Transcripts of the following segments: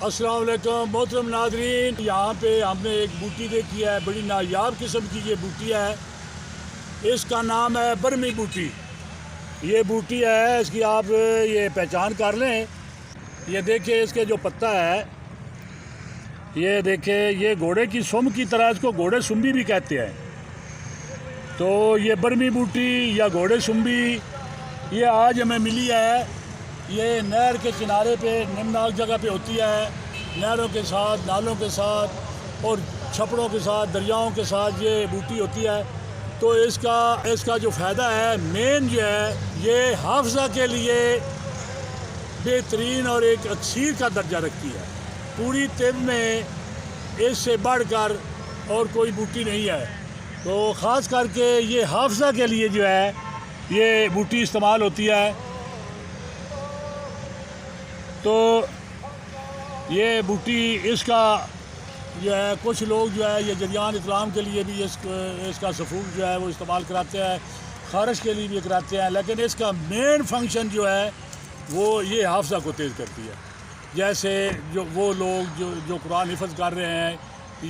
السلام علیکم محترم ناظرین، یہاں پہ ہم نے ایک بوٹی دیکھی ہے، بڑی نایاب قسم کی یہ بوٹی ہے۔ اس کا نام ہے برمی بوٹی۔ یہ بوٹی ہے، اس کی آپ یہ پہچان کر لیں۔ یہ دیکھیں اس کے جو پتا ہے، یہ دیکھیں، یہ گھوڑے کی سم کی طرح، اس کو گھوڑے سنبی بھی کہتے ہیں۔ تو یہ برمی بوٹی یا گھوڑے سنبی یہ آج ہمیں ملی ہے۔ یہ نہر کے کنارے پہ، نمناک جگہ پہ ہوتی ہے، نہروں کے ساتھ، نالوں کے ساتھ اور چھپڑوں کے ساتھ، دریاؤں کے ساتھ یہ بوٹی ہوتی ہے۔ تو اس کا جو فائدہ ہے مین جو ہے، یہ حافظہ کے لیے بہترین اور ایک اکسیر کا درجہ رکھتی ہے۔ پوری طب میں اس سے بڑھ کر اور کوئی بوٹی نہیں ہے۔ تو خاص کر کے یہ حافظہ کے لیے جو ہے یہ بوٹی استعمال ہوتی ہے۔ تو یہ بوٹی، اس کا جو ہے کچھ لوگ جو ہے یہ جریان اطلام کے لیے بھی اس کا سفول جو ہے وہ استعمال کراتے ہیں، خارش کے لیے بھی کراتے ہیں، لیکن اس کا مین فنکشن جو ہے وہ یہ حافظہ کو تیز کرتی ہے۔ جیسے وہ لوگ جو قرآن حفظ کر رہے ہیں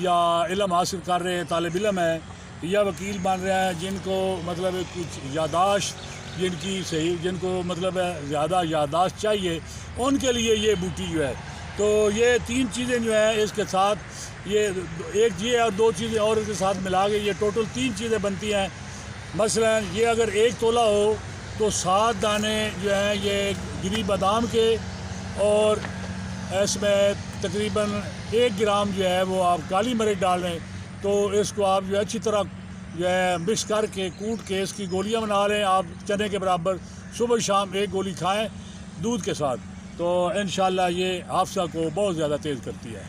یا علم حاصل کر رہے ہیں، طالب علم ہیں یا وکیل بن رہے ہیں، جن کو مطلب کچھ یاداشت، جن کی صحیح، جن کو مطلب زیادہ یاداشت چاہیے، ان کے لیے یہ بوٹی جو ہے۔ تو یہ تین چیزیں جو ہیں اس کے ساتھ، یہ ایک یہ اور دو چیزیں اور اس کے ساتھ ملا کے یہ ٹوٹل 3 چیزیں بنتی ہیں۔ مثلا یہ اگر 1 تولہ ہو تو 7 دانے جو ہیں یہ گری بادام کے، اور اس میں تقریباً 1 گرام جو ہے وہ آپ کالی مرچ ڈال لیں۔ تو اس کو آپ جو ہے اچھی طرح جو ہے مکس کر کے، کوٹ کے اس کی گولیاں بنا لیں آپ چنے کے برابر۔ صبح شام 1 گولی کھائیں دودھ کے ساتھ، تو انشاءاللہ یہ حافظہ کو بہت زیادہ تیز کرتی ہے۔